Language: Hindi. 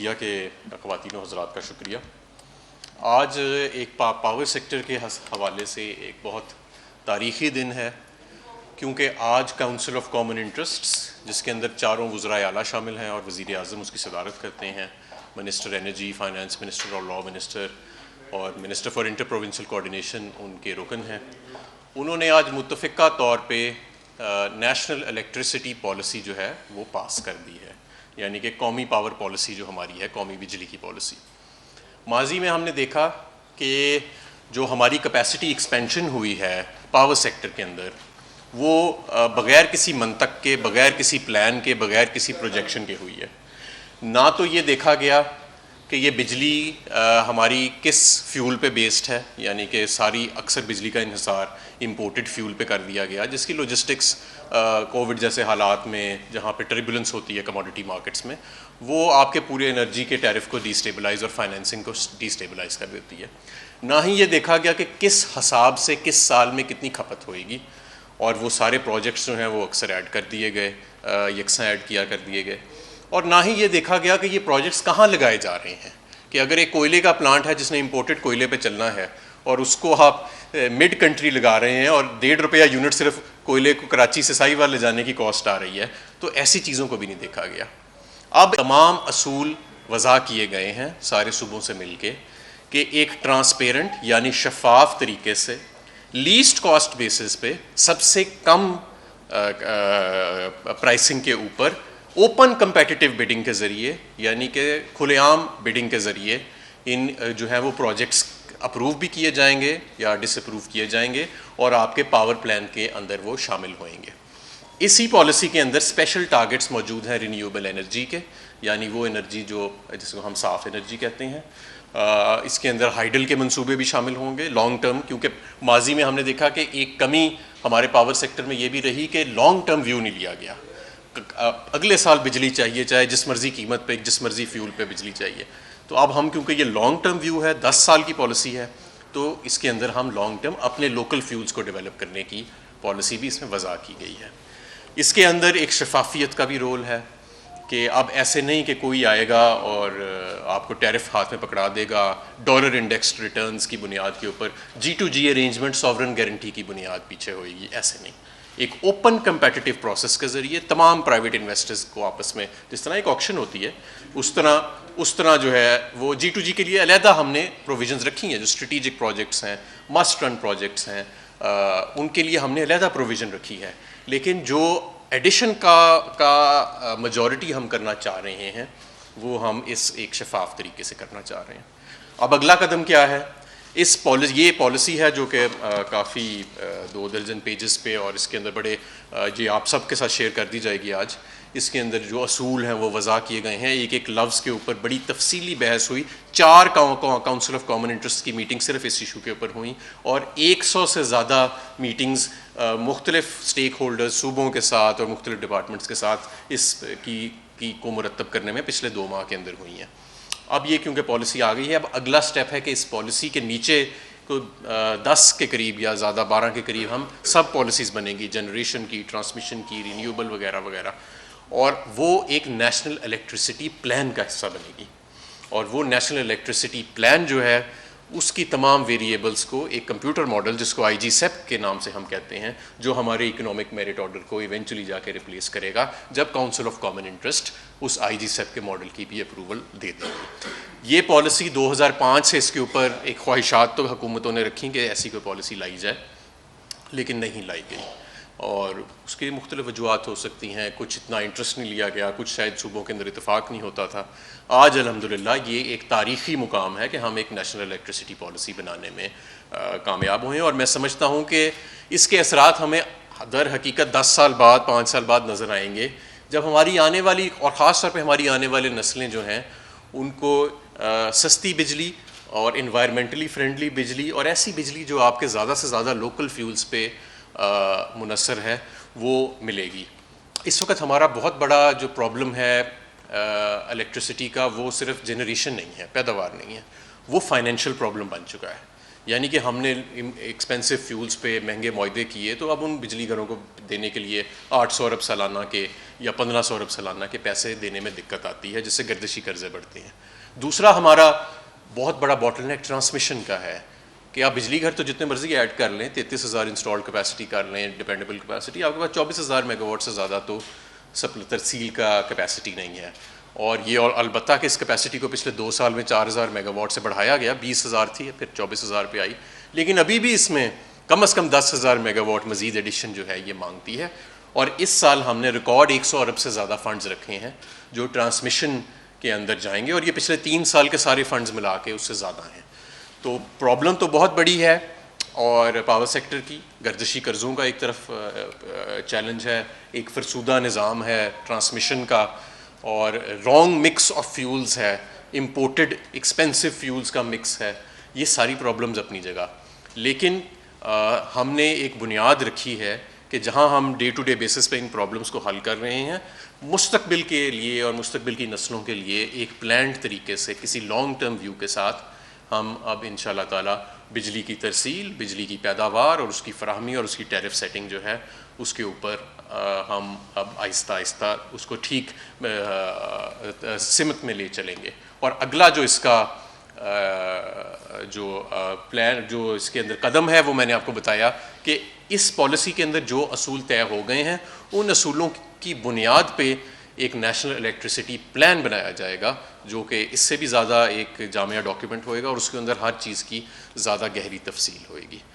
मीडिया के ख़वातीन और हज़रात का शुक्रिया। आज एक पावर सेक्टर के हवाले से एक बहुत तारीख़ी दिन है, क्योंकि आज काउंसिल ऑफ कॉमन इंटरेस्ट्स, जिसके अंदर चारों वज़राए आला शामिल हैं और वज़ीर आज़म उसकी सदारत करते हैं, मिनिस्टर एनर्जी, फाइनेंस मिनिस्टर और लॉ मिनिस्टर और minister for inter provincial coordination उनके रुकन हैं। उन्होंने आज मुत्तफ़िक़ा तौर पे नेशनल इलेक्ट्रिसिटी पॉलिसी जो है वो पास कर दी है, यानी कि कौमी पावर पॉलिसी जो हमारी है, कौमी बिजली की पॉलिसी। माजी में हमने देखा कि जो हमारी कैपेसिटी एक्सपेंशन हुई है पावर सेक्टर के अंदर, वो बग़ैर किसी मंतक के, बग़ैर किसी प्लान के, बग़ैर किसी प्रोजेक्शन के हुई है। ना तो ये देखा गया कि ये बिजली हमारी किस फ्यूल पे बेस्ड है, यानी कि सारी अक्सर बिजली का इन्हिसार इंपोर्टेड फ्यूल पे कर दिया गया, जिसकी लॉजिस्टिक्स कोविड जैसे हालात में जहाँ पे टर्बुलेंस होती है कमोडिटी मार्केट्स में, वो आपके पूरे एनर्जी के टैरिफ को डिस्टेबलाइज और फाइनेंसिंग को डिस्टेबलाइज कर देती है। ना ही ये देखा गया कि किस हिसाब से किस साल में कितनी खपत होएगी, और वो सारे प्रोजेक्ट्स जो हैं वो अक्सर ऐड कर दिए गए, यकसा ऐड किया कर दिए गए। और ना ही ये देखा गया कि ये प्रोजेक्ट्स कहाँ लगाए जा रहे हैं, कि अगर एक कोयले का प्लांट है जिसने इंपोर्टेड कोयले पे चलना है और उसको आप मिड कंट्री लगा रहे हैं और ₹1.5 यूनिट सिर्फ कोयले को कराची से साहिवाल ले जाने की कॉस्ट आ रही है, तो ऐसी चीज़ों को भी नहीं देखा गया। अब तमाम असूल वज़ा किए गए हैं सारे सूबों से मिल के कि एक ट्रांसपेरेंट यानी शफाफ तरीके से लीस्ट कॉस्ट बेसिस पे सबसे कम प्राइसिंग के ऊपर ओपन कंपेटिटिव बिडिंग के ज़रिए, यानी कि खुलेआम बिडिंग के ज़रिए इन जो है वो प्रोजेक्ट्स अप्रूव भी किए जाएंगे या डिसअप्रूव किए जाएंगे और आपके पावर प्लान के अंदर वो शामिल होएंगे। इसी पॉलिसी के अंदर स्पेशल टारगेट्स मौजूद हैं रिन्यूएबल एनर्जी के, यानी वो एनर्जी जो जिसको हम साफ़ एनर्जी कहते हैं। इसके अंदर हाइडल के मंसूबे भी शामिल होंगे लॉन्ग टर्म, क्योंकि माजी में हमने देखा कि एक कमी हमारे पावर सेक्टर में ये भी रही कि लॉन्ग टर्म व्यू नहीं लिया गया। अगले साल बिजली चाहिए, चाहे जिस मर्जी कीमत पे, जिस मर्जी फ्यूल पे बिजली चाहिए। तो अब हम, क्योंकि ये लॉन्ग टर्म व्यू है, 10 साल की पॉलिसी है, तो इसके अंदर हम लॉन्ग टर्म अपने लोकल फ्यूल्स को डेवलप करने की पॉलिसी भी इसमें वज़ा की गई है। इसके अंदर एक शफाफियत का भी रोल है कि अब ऐसे नहीं कि कोई आएगा और आपको टैरिफ हाथ में पकड़ा देगा डॉलर इंडेक्स्ड रिटर्न्स की बुनियाद के ऊपर, G2G अरेंजमेंट सॉवरन गारंटी की बुनियाद पीछे होएगी, ऐसे नहीं। एक ओपन कंपेटिटिव प्रोसेस के ज़रिए तमाम प्राइवेट इन्वेस्टर्स को आपस में, जिस तरह एक ऑक्शन होती है उस तरह जो है वो G2G के लिए अलहदा हमने प्रोविजंस रखी हैं। जो स्ट्रेटिजिक प्रोजेक्ट्स हैं, मस्ट रन प्रोजेक्ट्स हैं, उनके लिए हमने अलहदा प्रोविज़न रखी है। लेकिन जो एडिशन का मेजॉरिटी हम करना चाह रहे हैं वो हम इस एक शफाफ तरीके से करना चाह रहे हैं। अब अगला कदम क्या है? ये पॉलिसी है जो कि काफ़ी 2 दर्जन पेजेस पे, और इसके अंदर बड़े ये आप सब के साथ शेयर कर दी जाएगी आज। इसके अंदर जो असूल हैं वो वज़ा किए गए हैं, एक एक लफ्ज़ के ऊपर बड़ी तफसीली बहस हुई। 4 काउंसिल ऑफ कॉमन इंटरेस्ट की मीटिंग सिर्फ इस इशू के ऊपर हुई, और 100 से ज़्यादा मीटिंग्स मुख्तलिफ स्टेक होल्डर्स, सूबों के साथ और मुख्तलिफ डिपार्टमेंट्स के साथ को मुरतब करने में पिछले 2 माह के अंदर हुई हैं। अब ये क्योंकि पॉलिसी आ गई है, अब अगला स्टेप है कि इस पॉलिसी के नीचे को 10 के करीब या ज़्यादा 12 के करीब हम सब पॉलिसीज़ बनेंगी, जनरेशन की, ट्रांसमिशन की, रिन्यूएबल वगैरह वगैरह, और वो एक नेशनल इलेक्ट्रिसिटी प्लान का हिस्सा बनेगी। और वो नेशनल इलेक्ट्रिसिटी प्लान जो है उसकी तमाम वेरिएबल्स को एक कंप्यूटर मॉडल, जिसको IGSEP के नाम से हम कहते हैं, जो हमारे इकोनॉमिक मेरिट ऑर्डर को इवेंचुअली जाके रिप्लेस करेगा जब काउंसिल ऑफ कॉमन इंटरेस्ट उस IGSEP के मॉडल की भी अप्रूवल दे देगी। ये पॉलिसी 2005 से इसके ऊपर एक ख्वाहिशात तो हुकूमतों ने रखी कि ऐसी कोई पॉलिसी लाई जाए, लेकिन नहीं लाई गई, और उसकी मुख्तलिफ वजूहत हो सकती हैं। कुछ इतना इंटरेस्ट नहीं लिया गया, कुछ शायद सूबों के अंदर इतफाक़ नहीं होता था। आज अल्हम्दुलिल्लाह ये एक तारीख़ी मुकाम है कि हम एक नेशनल इलेक्ट्रिसिटी पॉलिसी बनाने में कामयाब हुए, और मैं समझता हूँ कि इसके असरात हमें दर हकीकत 10 साल बाद, 5 साल बाद नज़र आएंगे, जब हमारी आने वाली, और ख़ास तौर पर हमारी आने वाली नस्लें जो हैं उनको सस्ती बिजली और इन्वायरमेंटली फ्रेंडली बिजली, और ऐसी बिजली जो आपके ज़्यादा से ज़्यादा लोकल फ्यूल्स पे मुनसर है, वो मिलेगी। इस वक्त हमारा बहुत बड़ा जो प्रॉब्लम है इलेक्ट्रिसिटी का, वो सिर्फ जनरेशन नहीं है, पैदावार नहीं है, वो फाइनेंशियल प्रॉब्लम बन चुका है। यानी कि हमने एक्सपेंसिव फ्यूल्स पे महंगे मुआहदे किए, तो अब उन बिजली घरों को देने के लिए 800 अरब सालाना के या 1500 अरब सालाना के पैसे देने में दिक्कत आती है, जिससे गर्दिशी कर्जे बढ़ते हैं। दूसरा हमारा बहुत बड़ा बॉटलनेक ट्रांसमिशन का है कि आप बिजली घर तो जितने मर्जी ऐड कर लें, 33,000 इंस्टॉल्ड कैपेसिटी कर लें, डिपेंडेबल कैपेसिटी, आपके पास 24,000 मेगावाट से ज़्यादा तो तरसील का कैपेसिटी नहीं है। और ये और अलबत्ता कि इस कैपेसिटी को पिछले 2 साल में 4,000 मेगावाट से बढ़ाया गया, 20,000 थी फिर 24,000 पे आई, लेकिन अभी भी इसमें कम से कम 10,000 मेगावाट मजीद एडिशन जो है ये मांगती है। और इस साल हमने रिकॉर्ड 100 अरब से ज़्यादा फंड्स रखे हैं जो ट्रांसमिशन के अंदर जाएंगे, और ये पिछले 3 साल के सारे फंड्स मिला के उससे ज़्यादा हैं। तो प्रॉब्लम तो बहुत बड़ी है, और पावर सेक्टर की गर्दिशी कर्ज़ों का एक तरफ चैलेंज है, एक फरसूदा निज़ाम है ट्रांसमिशन का, और रॉन्ग मिक्स ऑफ फ्यूल्स है, इम्पोर्टेड एक्सपेंसिव फ्यूल्स का मिक्स है। ये सारी प्रॉब्लम्स अपनी जगह, लेकिन हमने एक बुनियाद रखी है कि जहां हम डे टू डे बेसिस पे इन प्रॉब्लम्स को हल कर रहे हैं, मुस्तकबिल के लिए और मुस्तकबिल की नस्लों के लिए एक प्लान्ड तरीके से किसी लॉन्ग टर्म व्यू के साथ हम अब इंशाल्लाह ताला बिजली की तरसील, बिजली की पैदावार और उसकी फराहमी और उसकी टैरिफ सेटिंग जो है उसके ऊपर हम अब आहिस्ता आहिस्ता उसको ठीक सिमत में ले चलेंगे। और अगला जो इसका जो प्लान, जो इसके अंदर कदम है, वो मैंने आपको बताया कि इस पॉलिसी के अंदर जो असूल तय हो गए हैं, उन असूलों की बुनियाद पे एक नेशनल इलेक्ट्रिसिटी प्लान बनाया जाएगा, जो कि इससे भी ज़्यादा एक जामिया डॉक्यूमेंट होएगा और उसके अंदर हर चीज़ की ज़्यादा गहरी तफसील होएगी।